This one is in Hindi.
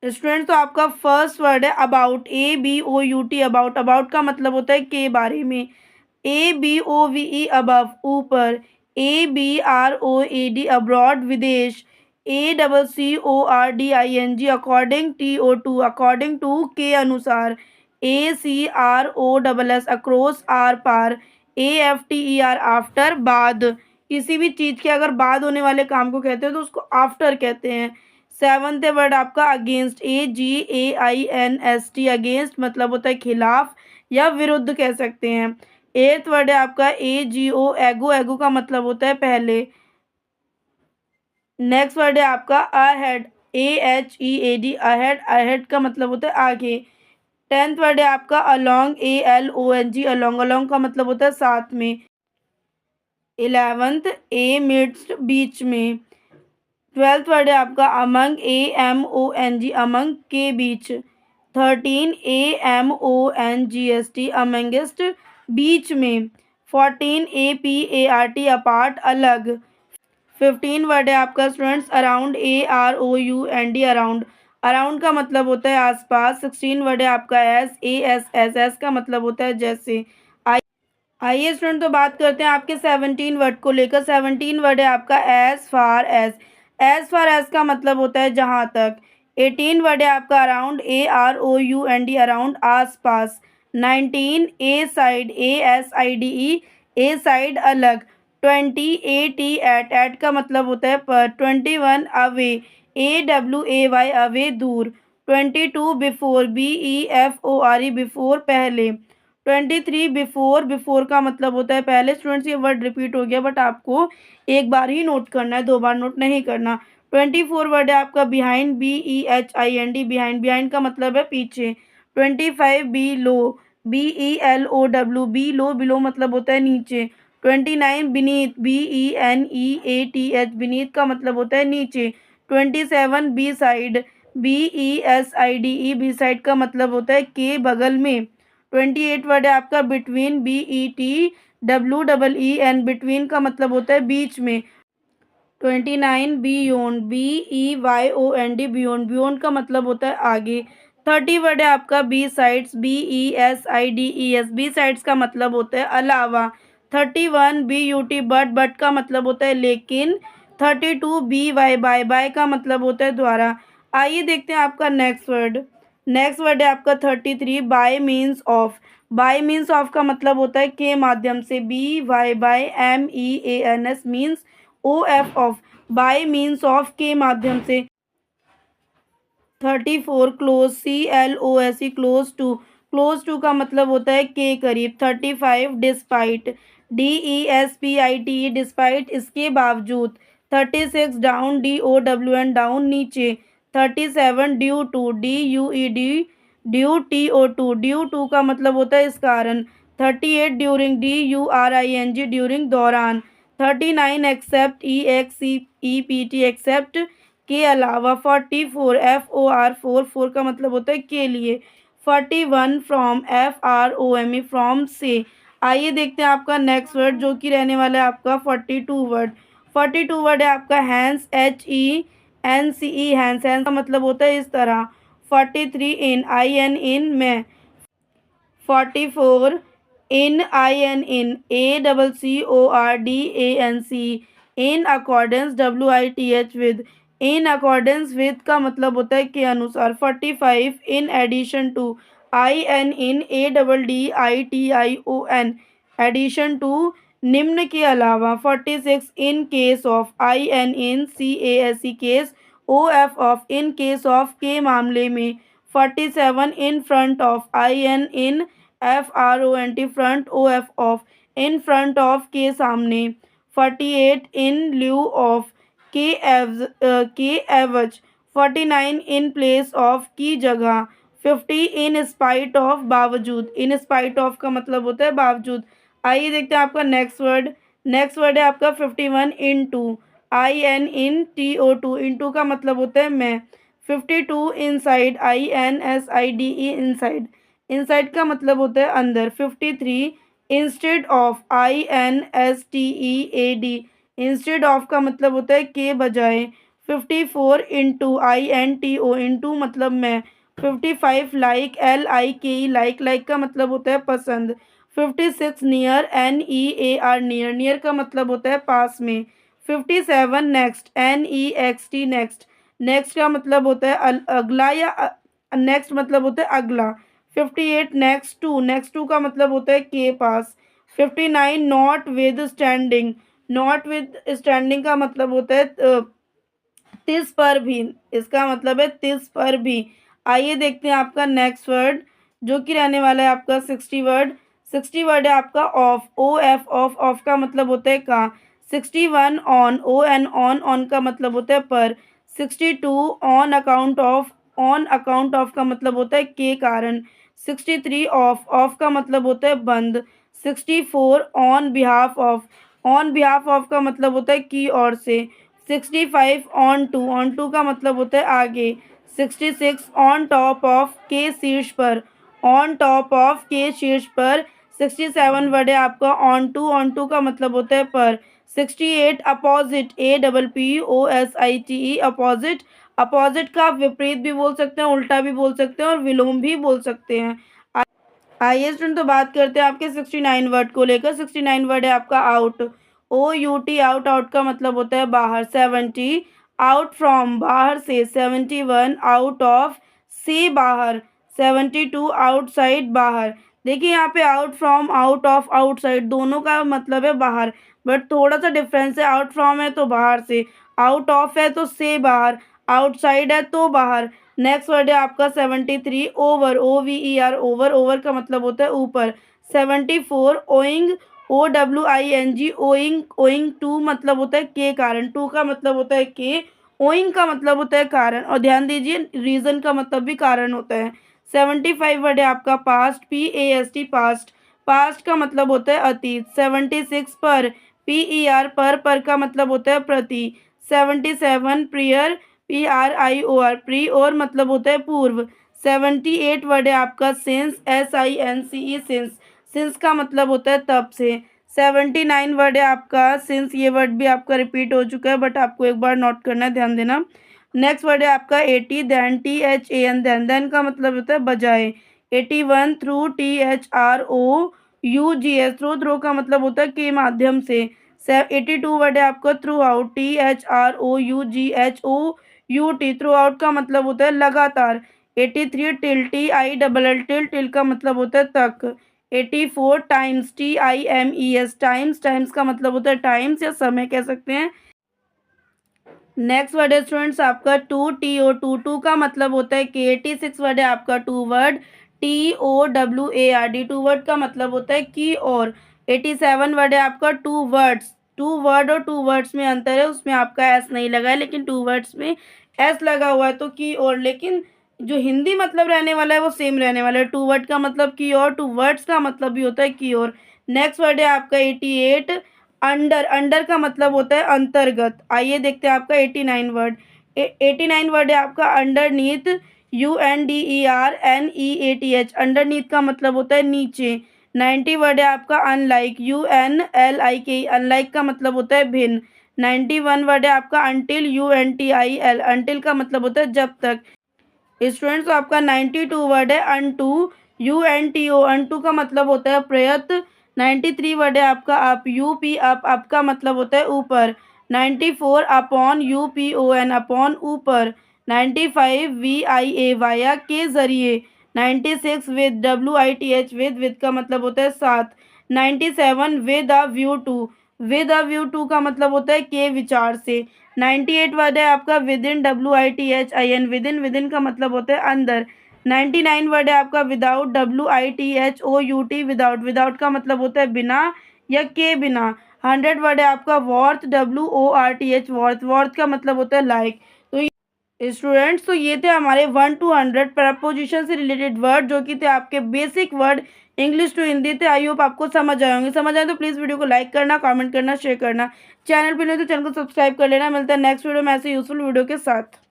स्टूडेंट, तो आपका फर्स्ट वर्ड है अबाउट, ABOUT, अबाउट। अबाउट का मतलब होता है के बारे में। ABOVE अबव, ऊपर। ABROAD अब्रॉड, विदेश। ACCORDING according, TO2 according to, के अनुसार। ACROSS अक्रॉस, आर पार। AFTER आफ्टर, बाद। किसी भी चीज़ के अगर बाद होने वाले काम को कहते हैं तो उसको आफ्टर कहते हैं। सेवंथ वर्ड आपका अगेंस्ट, AGAINST अगेंस्ट मतलब होता है खिलाफ या विरुद्ध कह सकते हैं। एट्थ वर्ड है आपका AGO एगो, एगो का मतलब होता है पहले। नेक्स्ट वर्ड है आपका अहेड, AHEAD अहेड, अहेड का मतलब होता है आगे। टेंथ वर्ड है आपका अलोंग, ALONG अलोंग, अलोंग का मतलब होता है साथ में। इलेवेंथ ए मिड्स्ट बीच में। ट्वेल्थ वर्ड है आपका अमंग, AMONG अमंग के बीच। 13 AMONGST अमंगेस्ट बीच में। 14 APART अपार्ट अलग। 15 वर्ड है आपका students around, AROUND around, around का मतलब होता है आसपास। 16 वर्ड है आपका SAS का मतलब होता है जैसे। आइए स्टूडेंट, तो बात करते हैं आपके 17 वर्ड को लेकर। 17 वर्ड है आपका as far as, as far as का मतलब होता है जहाँ तक। 18 वर्ड है आपका अराउंड, AROUND अराउंड, आस पास। 19 ए साइड, ASIDE ए साइड अलग। 20 AT एट, एट का मतलब होता है पर। 21 अवे, AWAY अवे दूर। 22 बिफोर, BEFORE बिफोर पहले। 23 बिफोर, बिफोर का मतलब होता है पहले। स्टूडेंट्स, ये वर्ड रिपीट हो गया बट आपको एक बार ही नोट करना है, दो बार नोट नहीं करना। 24 वर्ड है आपका बिहाइंड, BEHIND बिहाइंड, बिहाइंड का मतलब है पीछे। 25 बी लो, BELOW बी लो, बिलो मतलब होता है नीचे। 29 बीनीथ, BENEATH बीनीथ का मतलब होता है नीचे। 27 beside, BESIDE beside का मतलब होता है के बगल में। 28 वर्ड है आपका बिटवीन, BETWEEN बिटवीन का मतलब होता है बीच में। 29 बियॉन्ड, BEYOND बियॉन्ड, बियॉन्ड का मतलब होता है आगे। 30 वर्ड है आपका besides, BESIDES besides का मतलब होता है अलावा। 31 BUT बट का मतलब होता है लेकिन। 32 BY बाय का मतलब होता है द्वारा। आइए देखते हैं आपका नेक्स्ट वर्ड। नेक्स्ट वर्ड है आपका 33 by means of, by means of का मतलब होता है के माध्यम से। BYMEANS means OF of, by means of के माध्यम से। 34 close, CLOSE close to, close to का मतलब होता है के करीब। 35 डिस्पाइट, DESPITE डिस्पाइट इसके बावजूद। 36 डाउन, DOWN डाउन नीचे। 37 due to, DUED due TO2, due to का मतलब होता है इस कारण। 38 ड्यूरिंग, DURING ड्यूरिंग दौरान। 39 एक्सेप्ट, EXCEPT एक्सेप्ट के अलावा। 44 FOR फोर, फोर का मतलब होता है के लिए। 41 फ्रॉम, FROME फ्रॉम से। आइए देखते हैं आपका नेक्स्ट वर्ड जो कि रहने वाला है आपका 42 वर्ड। 42 वर्ड है आपका हैंड्स, HENCE हैंड्स, हैंड्स का मतलब होता है इस तरह। 43 इन में। 44 in ACCORDANC in accordance, WITH with, in accordance with का मतलब होता है के अनुसार। 45 in addition to, IN ADDITION addition to निम्न के अलावा। 46 in case of, INCASE case, OF of in case of के मामले में। 47 in front of, IN front, OF of in front of के सामने। 48 इन ल्यू ऑफ, के एवज। 49 इन प्लेस ऑफ की जगह। 50 इन स्पाइट ऑफ बावजूद, इन स्पाइट ऑफ का मतलब होता है बावजूद। आइए देखते हैं आपका नेक्स्ट वर्ड। नेक्स्ट वर्ड है आपका 51 इन टू, INTO2 इन टू का मतलब होता है मैं। 52 इनसाइड, INSIDE इनसाइड, इनसाइड का मतलब होता है अंदर। 53 instead of, INSTEAD instead of का मतलब होता है के बजाय। 54 इंटू INTO इंटू मतलब मैं। 55 लाइक LIKE लाइक का मतलब होता है पसंद। 56 नियर NEAR नियर का मतलब होता है पास में। 57 नेक्स्ट NEXT नेक्स्ट का मतलब होता है अगला या नेक्स्ट मतलब होता है अगला। 58 नेक्स्ट टू का मतलब होता है के पास। 59 नॉट विद स्टैंडिंग का मतलब होता है तिस पर भी। इसका मतलब है तिस पर भी। आइए देखते हैं आपका नेक्स्ट वर्ड जो कि रहने वाला है आपका 60 वर्ड है आपका ऑफ। ऑफ का मतलब होता है का। 61 ऑन का मतलब होता है पर। 62 ऑन अकाउंट ऑफ का मतलब होता है के कारण। 63 ऑफ का मतलब होता है बंद। 64 ऑन बिहाफ ऑफ का मतलब होता है की ओर से। 65 ऑन टू का मतलब होता है आगे। 66 ऑन टॉप ऑफ के शीर्ष पर। ऑन टॉप ऑफ के शीर्ष पर। 67 वर्ड है आपका ऑन टू का मतलब होता है पर। 68 अपोजिट APPOSITE अपोजिट। अपोजिट का आप विपरीत भी बोल सकते हैं, उल्टा भी बोल सकते हैं और विलोम भी बोल सकते हैं। आइए स्टूडेंट तो बात करते हैं आपके 69 वर्ड को लेकर। 69 वर्ड है आपका आउट। OUT आउट का मतलब होता है बाहर। 70 आउट फ्रॉम बाहर से। 71 आउट ऑफ से बाहर। 72 आउटसाइड बाहर। देखिए यहाँ पे out from out of outside दोनों का मतलब है बाहर, बट थोड़ा सा डिफरेंस है। आउट फ्रॉम है तो बाहर से, आउट ऑफ है तो से बाहर, आउटसाइड है तो बाहर। नेक्स्ट वर्ड है आपका 73 ओवर OVER ओवर का मतलब होता है ऊपर। 74 ओइंग OWING ओइंग टू मतलब होता है के कारण। टू का मतलब होता है के, ओइंग का मतलब होता है कारण। और ध्यान दीजिए रीजन का मतलब भी कारण होता है। 75 वर्ड है आपका पास्ट PAST पास्ट का मतलब होता है अतीत। 76 पर का मतलब होता है प्रति। 77 प्रियर PRIOR और मतलब होता है पूर्व। 78 वर्ड है आपका SINCE सिंस का मतलब होता है तब से। 79 वर्ड है आपका सिंस, ये वर्ड भी आपका रिपीट हो चुका है बट आपको एक बार नोट करना है, ध्यान देना। नेक्स्ट वर्ड है आपका 80 देन THAN देन का मतलब होता है बजाय। 81 थ्रू THROUGS थ्रो का मतलब होता है के माध्यम से। 82 वर्ड है आपका through out THROUGHOUT through out का मतलब होता है लगातार। 83 टिल टिल का मतलब होता है तक। 84 टाइम्स TIMES टाइम्स का मतलब होता है टाइम्स या समय कह सकते हैं। नेक्स्ट वर्ड है स्टूडेंट्स आपका टू का मतलब होता है के। 86 वर्ड है आपका TOWARD टू वर्ड का मतलब होता है की और। 87 वर्ड है आपका टू वर्ड और टू वर्ड्स में अंतर है, उसमें आपका एस नहीं लगा है लेकिन टू वर्ड्स में एस लगा हुआ है तो की और। लेकिन जो हिंदी मतलब रहने वाला है वो सेम रहने वाला है। टू वर्ड का मतलब की और, टू वर्ड्स का मतलब भी होता है की और। नेक्स्ट वर्ड है आपका 88 अंडर का मतलब होता है अंतर्गत। आइए देखते हैं आपका 89 वर्ड। 89 वर्ड है आपका अंडरनीथ UNDERNEATH अंडरनीथ का मतलब होता है नीचे। 90 वर्ड है आपका अनलाइक UNLIK अनलाइक का मतलब होता है भिन्न। 91 वर्ड है आपका अंटिल UNTIL अंटिल का मतलब होता है जब तक। स्टूडेंट्स आपका 92 वर्ड है अनटू UNTO अनटू का मतलब होता है प्रयत्न। 93 वर्ड है आपका अप UP अप का मतलब होता है ऊपर। 94 अपॉन UPON अपॉन ऊपर। 95 VIA वाया के जरिए। 96 विद WITH विद का मतलब होता है साथ। 97 विद अ व्यू टू का मतलब होता है के विचार से। 98 वर्ड है आपका with in WITHIN with in का मतलब होता है अंदर। 99 वर्ड है आपका विदाउट WITHOUT विदाउट का मतलब होता है बिना या के बिना। 100 वर्ड है आपका वॉर्थ WORTH वॉर्थ का मतलब होता है लाइक। तो स्टूडेंट्स तो ये थे हमारे 1 to 100 प्रपोजिशन से रिलेटेड वर्ड जो कि थे आपके basic word English to Hindi थे। आई होप आपको समझ आए होंगे। समझ आए तो प्लीज़ वीडियो को लाइक करना, कमेंट करना, शेयर करना। चैनल पर नहीं तो चैनल को सब्सक्राइब कर लेना। मिलता है नेक्स्ट वीडियो में ऐसे यूजफुल वीडियो के साथ।